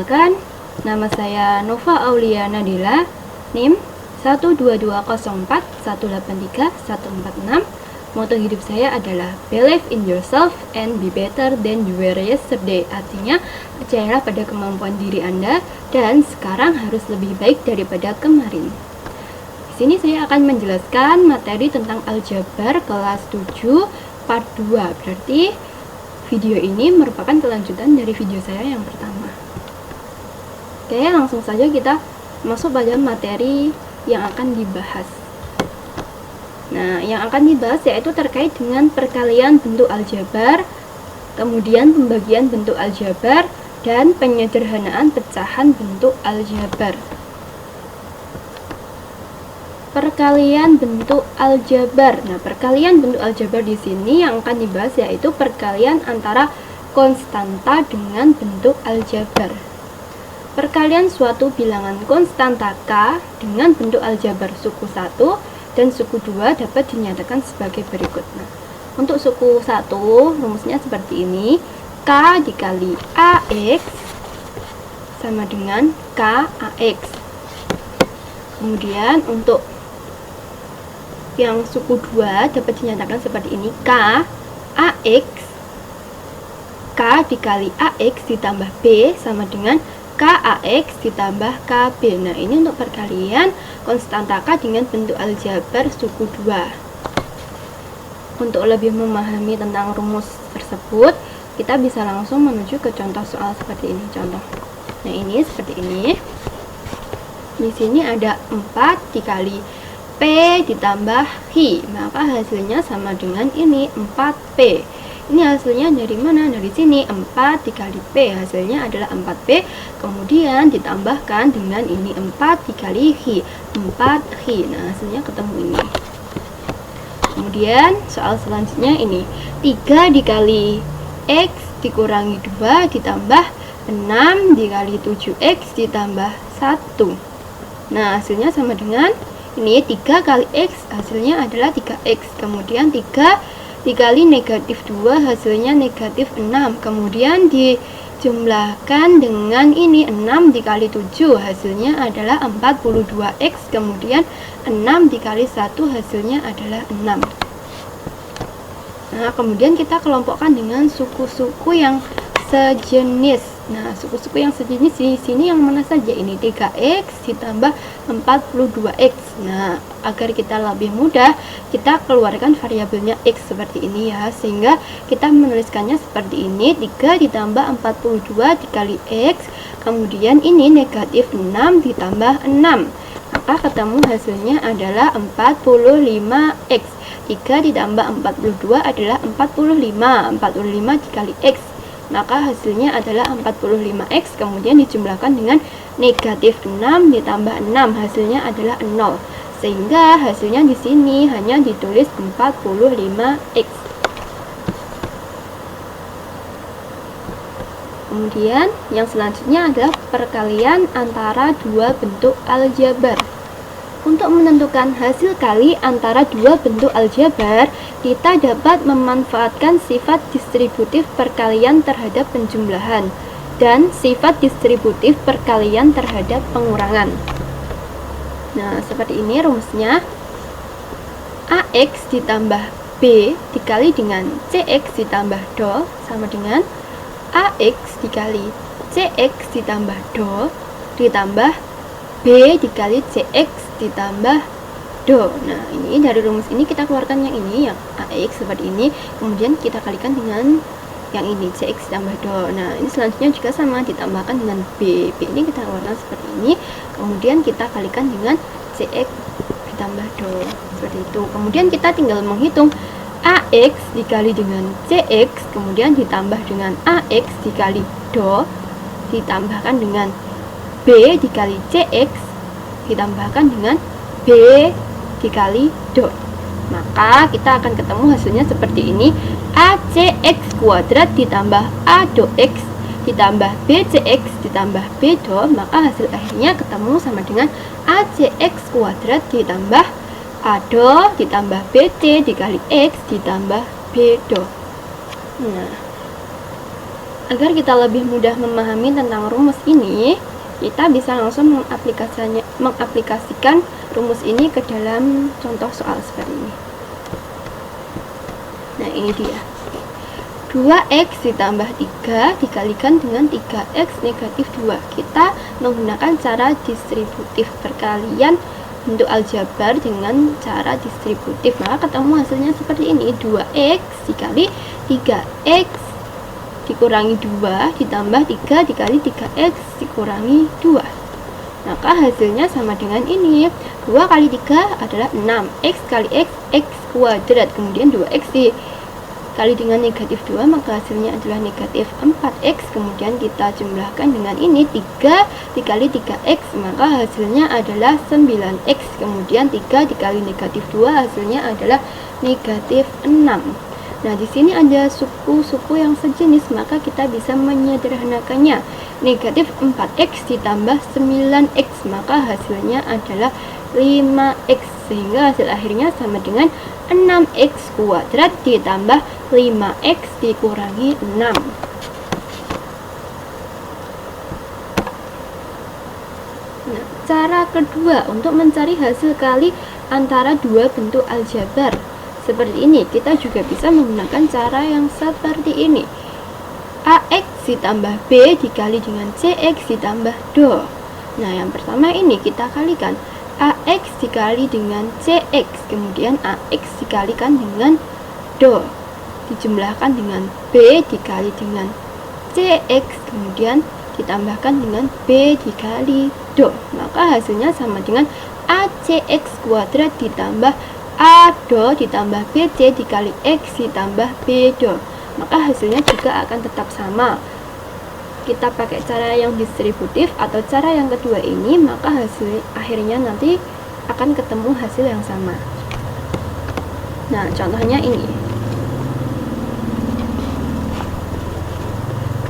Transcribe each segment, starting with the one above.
Perkenalkan, nama saya Nova Aulia Nadila, NIM 12204183146. Moto hidup saya adalah Believe in yourself and be better than you were yesterday. Artinya, percayalah pada kemampuan diri Anda dan sekarang harus lebih baik daripada kemarin. Di sini saya akan menjelaskan materi tentang aljabar kelas 7 part 2. Berarti video ini merupakan kelanjutan dari video saya yang pertama. Oke, langsung saja kita masuk pada materi yang akan dibahas. Nah, yang akan dibahas yaitu terkait dengan perkalian bentuk aljabar, kemudian pembagian bentuk aljabar, dan penyederhanaan pecahan bentuk aljabar. Perkalian bentuk aljabar. Nah, perkalian bentuk aljabar di sini yang akan dibahas yaitu perkalian antara konstanta dengan bentuk aljabar. Perkalian suatu bilangan konstanta K dengan bentuk aljabar suku 1 dan suku 2 dapat dinyatakan sebagai berikut. Nah, untuk suku 1 rumusnya seperti ini. K dikali AX sama dengan KAX. Kemudian untuk yang suku 2 dapat dinyatakan seperti ini. K dikali AX ditambah B sama dengan KAX ditambah KB. Nah, ini untuk perkalian konstanta K dengan bentuk aljabar suku 2. Untuk lebih memahami tentang rumus tersebut, kita bisa langsung menuju ke contoh soal seperti ini. Contoh. Nah, ini seperti ini. Di sini ada 4 dikali P ditambah Hi. Maka hasilnya sama dengan ini 4P. Ini hasilnya dari mana? Dari sini 4 dikali P, hasilnya adalah 4P. Kemudian ditambahkan dengan ini 4 dikali Hi, 4Hi. Nah, hasilnya ketemu ini. Kemudian soal selanjutnya ini 3 dikali X dikurangi 2 ditambah 6 dikali 7X ditambah 1. Nah, hasilnya sama dengan ini 3 kali X, hasilnya adalah 3X. Kemudian 3 dikali negatif 2, hasilnya negatif 6. Kemudian dijumlahkan dengan ini 6 dikali 7, hasilnya adalah 42X. Kemudian 6 dikali 1, hasilnya adalah 6. Nah, kemudian kita kelompokkan dengan suku-suku yang sejenis. Nah, suku-suku yang sejenis di sini yang mana saja? Ini 3X ditambah 42X. Nah, agar kita lebih mudah, kita keluarkan variabelnya X seperti ini ya. Sehingga kita menuliskannya seperti ini. 3 ditambah 42 dikali X. Kemudian ini negatif 6 ditambah 6. Maka ketemu hasilnya adalah 45X. 3 ditambah 42 adalah 45. 45 dikali X. Maka hasilnya adalah 45X, kemudian dijumlahkan dengan negatif 6 ditambah 6, hasilnya adalah 0. Sehingga hasilnya di sini hanya ditulis 45X. Kemudian yang selanjutnya adalah perkalian antara dua bentuk aljabar. Untuk menentukan hasil kali antara dua bentuk aljabar, kita dapat memanfaatkan sifat distributif perkalian terhadap penjumlahan dan sifat distributif perkalian terhadap pengurangan. Nah, seperti ini rumusnya. AX ditambah B dikali dengan CX ditambah DO sama dengan AX dikali CX ditambah DO ditambah B dikali CX ditambah DO. Nah, ini dari rumus ini kita keluarkan yang ini, yang AX seperti ini. Kemudian kita kalikan dengan yang ini, CX ditambah DO. Nah, ini selanjutnya juga sama, ditambahkan dengan B. B ini kita keluarkan seperti ini. Kemudian kita kalikan dengan CX ditambah DO. Seperti itu. Kemudian kita tinggal menghitung AX dikali dengan CX. Kemudian ditambah dengan AX dikali DO. Ditambahkan dengan B dikali CX ditambahkan dengan B dikali DO. Maka kita akan ketemu hasilnya seperti ini. ACX kuadrat ditambah A DO X ditambah BCX ditambah B DO. Maka hasil akhirnya ketemu sama dengan ACX kuadrat ditambah A DO ditambah BC dikali X ditambah B DO. Nah, Agar kita lebih mudah memahami tentang rumus ini, kita bisa langsung mengaplikasikan rumus ini ke dalam contoh soal seperti ini. Nah, ini dia. 2x ditambah 3 dikalikan dengan 3x negatif 2. Kita menggunakan cara distributif perkalian bentuk aljabar dengan cara distributif. Maka ketemu hasilnya seperti ini. 2x dikali 3x dikurangi 2 ditambah 3 dikali 3x dikurangi 2. Maka hasilnya sama dengan ini. 2 kali 3 adalah 6. X kali x, x kuadrat. Kemudian 2x dikali dengan negatif 2, maka hasilnya adalah negatif 4x. Kemudian kita jumlahkan dengan ini. 3 dikali 3x, maka hasilnya adalah 9x. Kemudian 3 dikali negatif 2, hasilnya adalah negatif 6. Nah, di sini ada suku-suku yang sejenis, maka kita bisa menyederhanakannya. Negatif 4x ditambah 9x, maka hasilnya adalah 5x. Sehingga hasil akhirnya sama dengan 6x kuadrat ditambah 5x dikurangi 6. Nah, cara kedua untuk mencari hasil kali antara dua bentuk aljabar seperti ini, kita juga bisa menggunakan cara yang seperti ini. AX ditambah B dikali dengan CX ditambah DO. Nah, yang pertama ini kita kalikan. AX dikali dengan CX, kemudian AX dikalikan dengan DO, dijumlahkan dengan B dikali dengan CX, kemudian ditambahkan dengan B dikali DO. Maka hasilnya sama dengan ACX kuadrat ditambah A DO ditambah BC dikali X ditambah B DO. Maka hasilnya juga akan tetap sama. Kita pakai cara yang distributif atau cara yang kedua ini, maka hasil akhirnya nanti akan ketemu hasil yang sama. Nah, contohnya ini.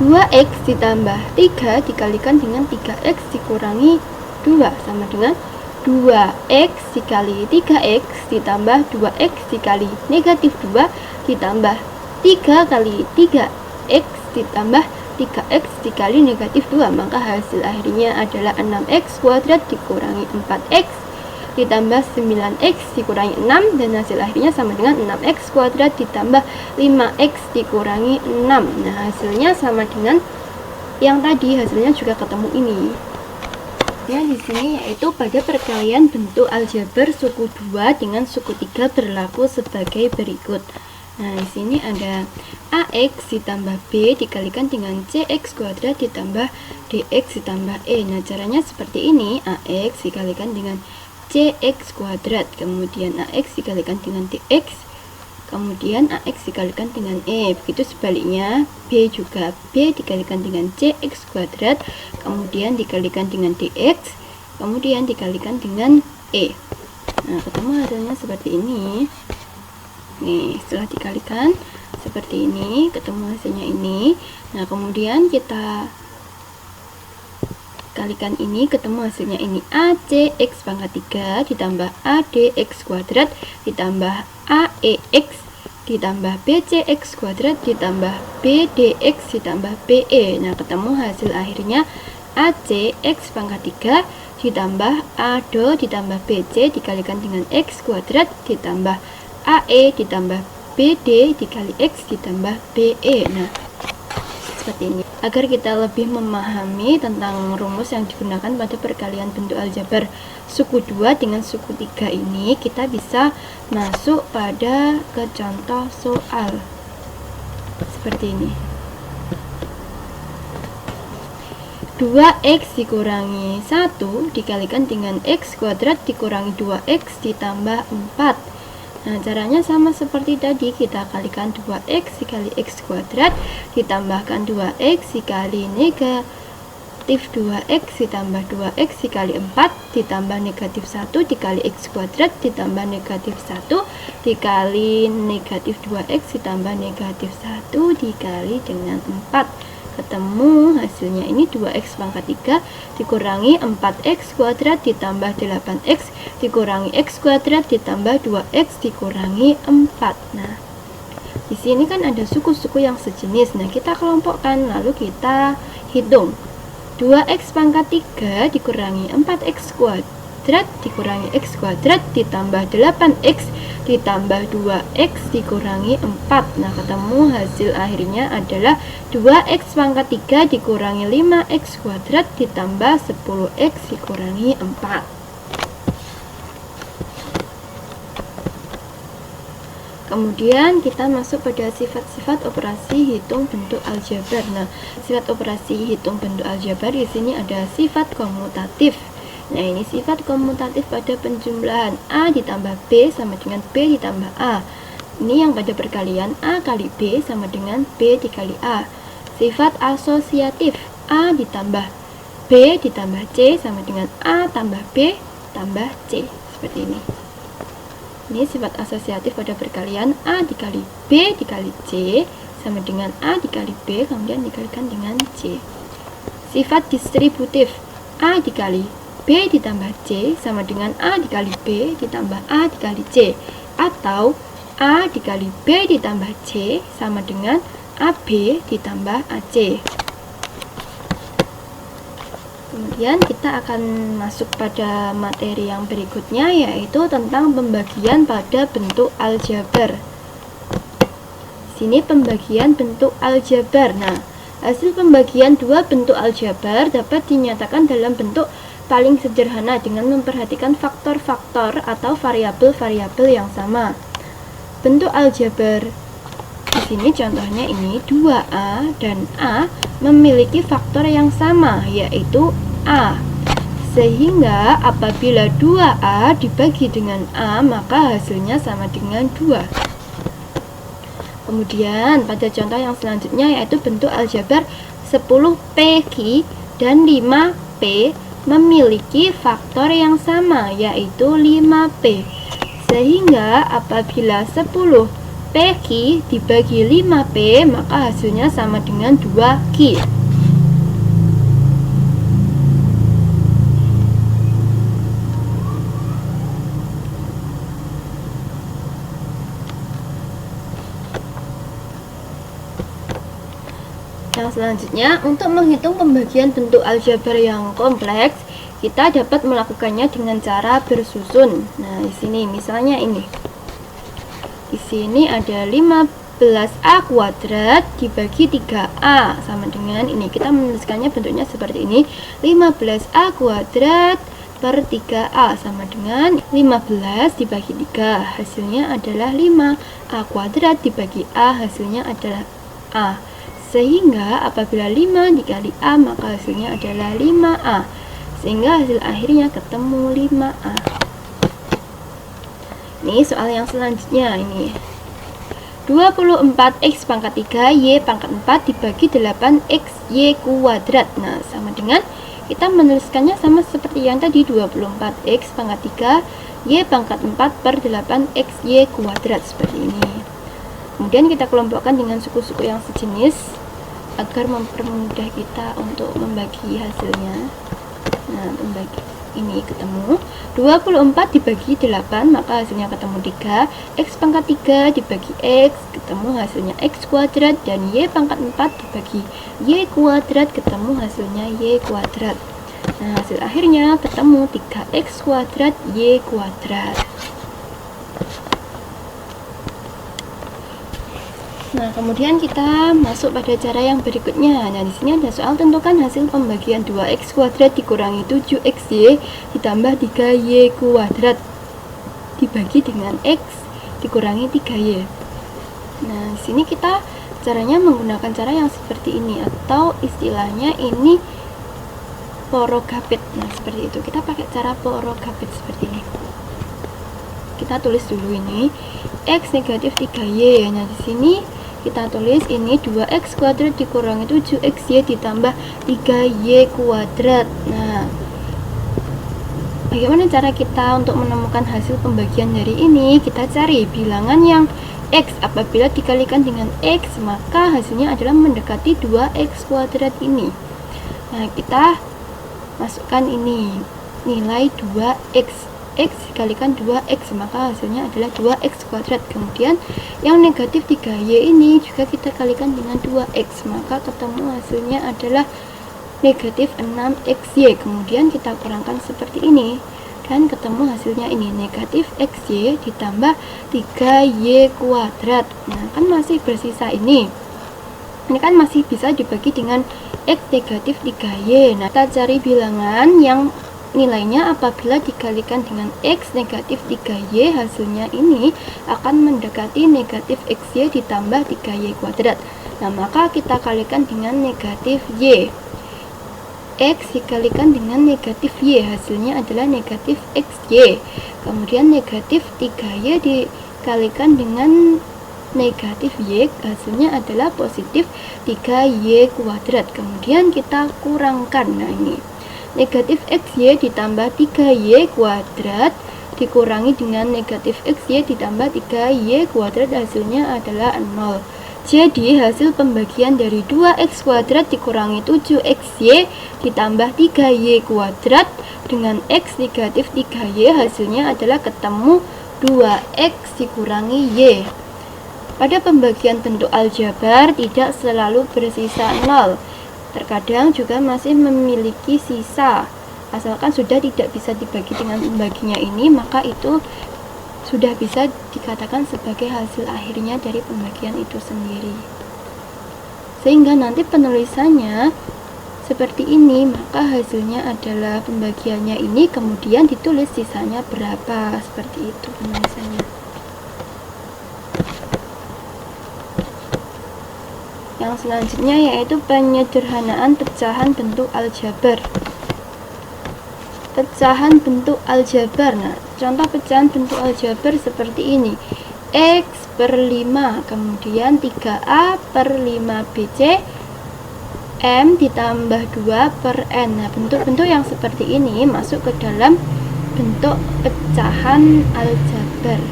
2x ditambah 3 dikalikan dengan 3x dikurangi 2 sama dengan 2x dikali 3x ditambah 2x dikali negatif 2 ditambah 3 kali 3x ditambah 3x dikali negatif 2. Maka hasil akhirnya adalah 6x kuadrat dikurangi 4x ditambah 9x dikurangi 6, dan hasil akhirnya sama dengan 6x kuadrat ditambah 5x dikurangi 6. Nah, hasilnya sama dengan yang tadi, hasilnya juga ketemu ini. Ya, di sini yaitu pada perkalian bentuk aljabar suku 2 dengan suku 3 berlaku sebagai berikut. Nah, di sini ada AX ditambah B dikalikan dengan CX kuadrat ditambah DX ditambah E. Nah, caranya seperti ini. AX dikalikan dengan CX kuadrat, kemudian AX dikalikan dengan DX, kemudian AX dikalikan dengan E. Begitu sebaliknya, B juga B dikalikan dengan CX kuadrat, kemudian dikalikan dengan DX, kemudian dikalikan dengan E. Nah, ketemu hasilnya seperti ini. Nih, setelah dikalikan seperti ini, ketemu hasilnya ini. Nah, kemudian kita kalikan ini, ketemu hasilnya ini. ACX pangkat 3 ditambah ADX kuadrat ditambah AEX ditambah BCX kuadrat ditambah BDX ditambah BE. Nah, ketemu hasil akhirnya ACX pangkat 3 ditambah ADO ditambah BC dikalikan dengan X kuadrat ditambah AE ditambah BD dikali X ditambah BE. Nah, seperti ini. Agar kita lebih memahami tentang rumus yang digunakan pada perkalian bentuk aljabar suku 2 dengan suku 3 ini, kita bisa masuk pada ke contoh soal seperti ini. 2x dikurangi 1 dikalikan dengan x kuadrat dikurangi 2x ditambah 4. Nah, caranya sama seperti tadi, kita kalikan 2x dikali x kuadrat ditambahkan 2x dikali negatif 2x ditambah 2x dikali 4 ditambah negatif 1 dikali x kuadrat ditambah negatif 1 dikali negatif 2x ditambah negatif 1 dikali dengan 4. Ketemu hasilnya ini 2x pangkat 3 dikurangi 4x kuadrat ditambah 8x dikurangi x kuadrat ditambah 2x dikurangi 4. Nah, Di sini kan ada suku-suku yang sejenis. Nah, kita kelompokkan lalu kita hitung. 2x pangkat 3 dikurangi 4x kuadrat dikurangi x kuadrat ditambah 8x ditambah 2x dikurangi 4. Nah, ketemu hasil akhirnya adalah 2x pangkat 3 dikurangi 5x kuadrat ditambah 10x dikurangi 4. Kemudian kita masuk pada sifat-sifat operasi hitung bentuk aljabar. Nah, sifat operasi hitung bentuk aljabar di sini ada sifat komutatif. Nah, ini sifat komutatif pada penjumlahan A ditambah B sama dengan B ditambah A. Ini yang pada perkalian A kali B sama dengan B dikali A. Sifat asosiatif A ditambah B ditambah C sama dengan A tambah B tambah C. Seperti ini. Ini sifat asosiatif pada perkalian A dikali B dikali C sama dengan A dikali B kemudian dikalikan dengan C. Sifat distributif A dikali B ditambah C sama dengan A dikali B ditambah A dikali C, atau A dikali B ditambah C sama dengan AB ditambah AC. Kemudian kita akan masuk pada materi yang berikutnya, yaitu tentang pembagian pada bentuk aljabar. Sini pembagian bentuk aljabar. Nah, hasil pembagian dua bentuk aljabar dapat dinyatakan dalam bentuk paling sederhana dengan memperhatikan faktor-faktor atau variabel-variabel yang sama. Bentuk aljabar di sini contohnya ini 2A dan A memiliki faktor yang sama, yaitu A. Sehingga apabila 2A dibagi dengan A, maka hasilnya sama dengan 2. Kemudian pada contoh yang selanjutnya yaitu bentuk aljabar 10PQ dan 5P memiliki faktor yang sama, yaitu 5P. Sehingga apabila 10PQ dibagi 5P, maka hasilnya sama dengan 2Q. Yang selanjutnya, untuk menghitung pembagian bentuk aljabar yang kompleks, kita dapat melakukannya dengan cara bersusun. Nah, di sini misalnya ini. Di sini ada 15A kuadrat dibagi 3A sama dengan ini. Kita menuliskannya bentuknya seperti ini. 15A kuadrat per 3A sama dengan 15 dibagi 3. Hasilnya adalah 5A kuadrat dibagi A, hasilnya adalah A. Sehingga apabila 5 dikali A, maka hasilnya adalah 5A. Sehingga hasil akhirnya ketemu 5A. Ini soal yang selanjutnya ini. 24x pangkat 3 y pangkat 4 dibagi 8x y kuadrat. Nah, sama dengan kita menuliskannya sama seperti yang tadi, 24x pangkat 3 y pangkat 4 per 8x y kuadrat, seperti ini. Kemudian kita kelompokkan dengan suku-suku yang sejenis agar mempermudah kita untuk membagi hasilnya. Nah, pembagi ini ketemu 24 dibagi 8, maka hasilnya ketemu 3. X pangkat 3 dibagi X, ketemu hasilnya X kuadrat. Dan Y pangkat 4 dibagi Y kuadrat, ketemu hasilnya Y kuadrat. Nah, hasil akhirnya ketemu 3X kuadrat Y kuadrat. Nah, kemudian kita masuk pada cara yang berikutnya. Nah, di sini ada soal tentukan hasil pembagian 2x kuadrat dikurangi 7xy ditambah 3y kuadrat dibagi dengan x dikurangi 3y. Nah, di sini kita caranya menggunakan cara yang seperti ini, atau istilahnya ini porogapit. Nah, seperti itu. Kita pakai cara porogapit seperti ini. Kita tulis dulu ini x negatif 3y. Nah, di sini kita tulis ini 2x kuadrat dikurangi 7xy ditambah 3y kuadrat. Nah, bagaimana cara kita untuk menemukan hasil pembagian dari ini? Kita cari bilangan yang x. Apabila dikalikan dengan x, maka hasilnya adalah mendekati 2x kuadrat ini. Nah, kita masukkan ini nilai 2x. X dikalikan 2X, maka hasilnya adalah 2X kuadrat. Kemudian yang negatif 3Y ini juga kita kalikan dengan 2X, maka ketemu hasilnya adalah negatif 6XY. Kemudian kita kurangkan seperti ini dan ketemu hasilnya ini, negatif XY ditambah 3Y kuadrat. Nah, kan masih bersisa ini kan masih bisa dibagi dengan X negatif 3Y. Nah, kita cari bilangan yang nilainya apabila dikalikan dengan X negatif 3Y, hasilnya ini akan mendekati negatif XY ditambah 3Y kuadrat. Nah, maka kita kalikan dengan negatif Y. X dikalikan dengan negatif Y, hasilnya adalah negatif XY. Kemudian negatif 3Y dikalikan dengan negatif Y, hasilnya adalah positif 3Y kuadrat. Kemudian kita kurangkan. Nah, ini negatif XY ditambah 3Y kuadrat dikurangi dengan negatif XY ditambah 3Y kuadrat, hasilnya adalah 0. Jadi hasil pembagian dari 2X kuadrat dikurangi 7XY ditambah 3Y kuadrat dengan X negatif 3Y, hasilnya adalah ketemu 2X dikurangi Y. Pada pembagian bentuk aljabar tidak selalu bersisa 0. Terkadang juga masih memiliki sisa. Asalkan sudah tidak bisa dibagi dengan pembaginya ini, maka itu sudah bisa dikatakan sebagai hasil akhirnya dari pembagian itu sendiri. Sehingga nanti penulisannya seperti ini, maka hasilnya adalah pembagiannya ini, kemudian ditulis sisanya berapa, seperti itu penulisannya. Yang selanjutnya yaitu penyederhanaan pecahan bentuk aljabar. Pecahan bentuk aljabar. Nah, contoh pecahan bentuk aljabar seperti ini. X per 5, kemudian 3A per 5BC, M ditambah 2 per N. Nah, bentuk-bentuk yang seperti ini masuk ke dalam bentuk pecahan aljabar.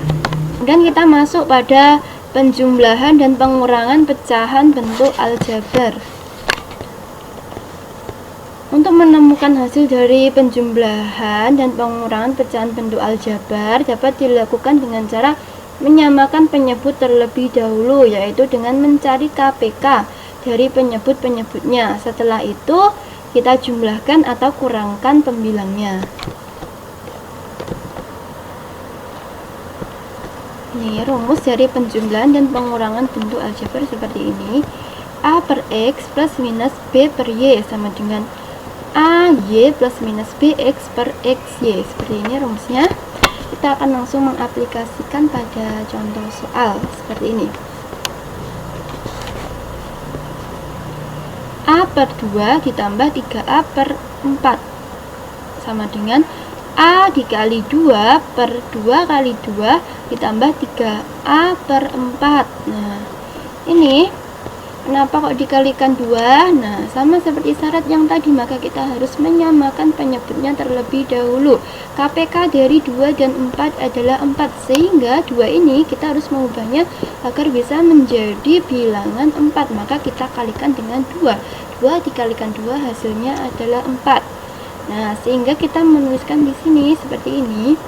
Kemudian kita masuk pada penjumlahan dan pengurangan pecahan bentuk aljabar. Untuk menemukan hasil dari penjumlahan dan pengurangan pecahan bentuk aljabar dapat dilakukan dengan cara menyamakan penyebut terlebih dahulu, yaitu dengan mencari KPK dari penyebut-penyebutnya. Setelah itu kita jumlahkan atau kurangkan pembilangnya. Ini rumus dari penjumlahan dan pengurangan bentuk aljabar seperti ini. A per X plus minus B per Y sama dengan A Y plus minus B X per X Y. Seperti ini rumusnya. Kita akan langsung mengaplikasikan pada contoh soal seperti ini. A per 2 ditambah 3A per 4 sama dengan A dikali 2 per 2 kali 2 ditambah 3A per 4. Nah, ini kenapa kok dikalikan 2? Nah, sama seperti syarat yang tadi, maka kita harus menyamakan penyebutnya terlebih dahulu. KPK dari 2 dan 4 adalah 4, sehingga 2 ini kita harus mengubahnya agar bisa menjadi bilangan 4, maka kita kalikan dengan 2. 2 dikalikan 2 hasilnya adalah 4. Nah, sehingga kita menuliskan di sini seperti ini.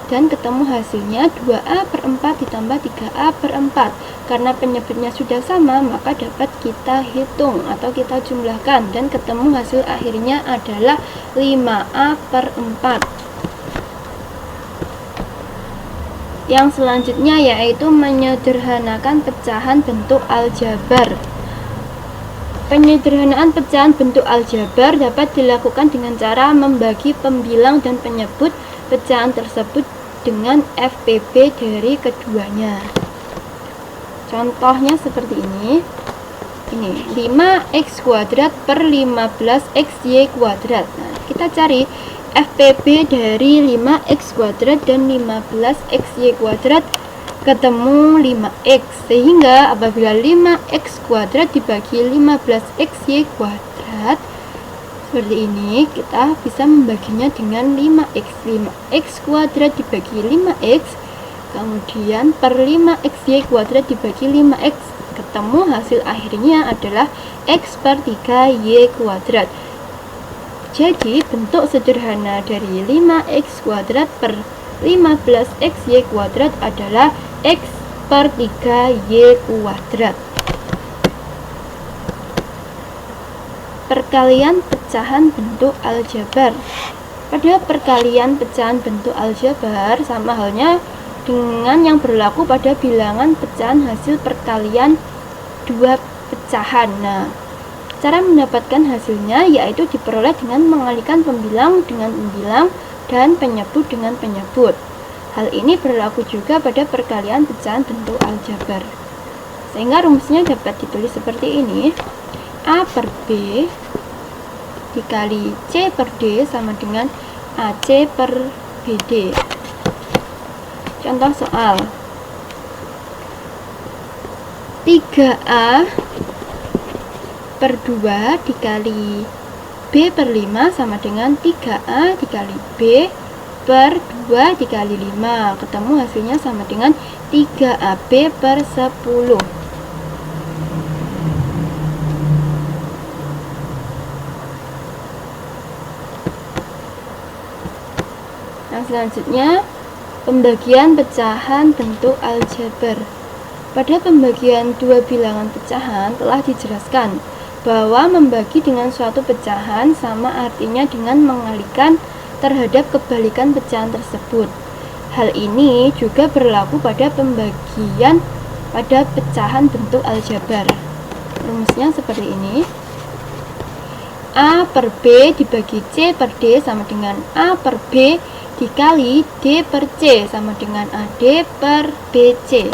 Dan ketemu hasilnya 2A per 4 ditambah 3A per 4. Karena penyebutnya sudah sama, maka dapat kita hitung atau kita jumlahkan. Dan ketemu hasil akhirnya adalah 5A per 4. Yang selanjutnya yaitu menyederhanakan pecahan bentuk aljabar. Penyederhanaan pecahan bentuk aljabar dapat dilakukan dengan cara membagi pembilang dan penyebut pecahan tersebut dengan FPB dari keduanya. Contohnya seperti ini. Ini 5x kuadrat per 15xy kuadrat. Nah, kita cari FPB dari 5x kuadrat dan 15xy kuadrat, ketemu 5x. Sehingga apabila 5x kuadrat dibagi 15xy kuadrat seperti ini, kita bisa membaginya dengan 5x. 5x kuadrat dibagi 5x, kemudian per 5xy kuadrat dibagi 5x, ketemu hasil akhirnya adalah x per 3y kuadrat. Jadi bentuk sederhana dari 5x kuadrat per 15xy kuadrat adalah x per 3y kuadrat. Perkalian pecahan bentuk aljabar. Pada perkalian pecahan bentuk aljabar sama halnya dengan yang berlaku pada bilangan pecahan hasil perkalian dua pecahan. Nah, cara mendapatkan hasilnya yaitu diperoleh dengan mengalihkan pembilang dengan pembilang dan penyebut dengan penyebut. Hal ini berlaku juga pada perkalian pecahan bentuk aljabar. Sehingga rumusnya dapat ditulis seperti ini. A per B dikali C per D sama dengan AC per BD. Contoh soal 3A per 2 dikali B per 5 sama dengan 3A dikali B per 2 dikali 5. Ketemu hasilnya sama dengan 3AB per 10. Nah, selanjutnya pembagian pecahan bentuk aljabar. Pada pembagian dua bilangan pecahan telah dijelaskan bahwa membagi dengan suatu pecahan sama artinya dengan mengalihkan terhadap kebalikan pecahan tersebut. Hal ini juga berlaku pada pembagian pada pecahan bentuk aljabar. Rumusnya seperti ini. A per B dibagi C per D sama dengan A per B dikali D per C sama dengan AD per BC.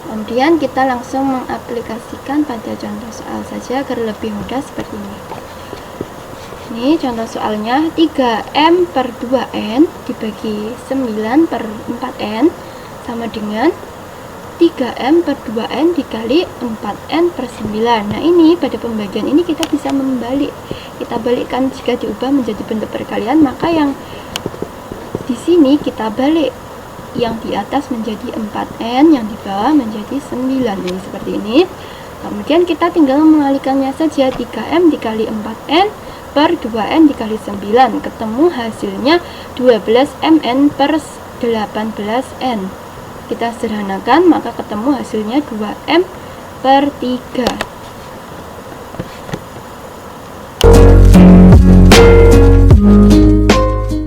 Kemudian kita langsung mengaplikasikan pada contoh soal saja agar lebih mudah seperti ini. Ini contoh soalnya 3M per 2N dibagi 9 per 4N sama dengan 3M per 2N dikali 4N per 9. Nah, ini pada pembagian ini kita bisa membalik. Kita balikkan jika diubah menjadi bentuk perkalian, maka yang di sini kita balik. Yang di atas menjadi 4N, yang di bawah menjadi 9. Jadi seperti ini. Kemudian kita tinggal mengalihkannya saja. 3M dikali 4N per 2N dikali 9. Ketemu hasilnya 12MN per 18N. Kita sederhanakan, maka ketemu hasilnya 2M per 3.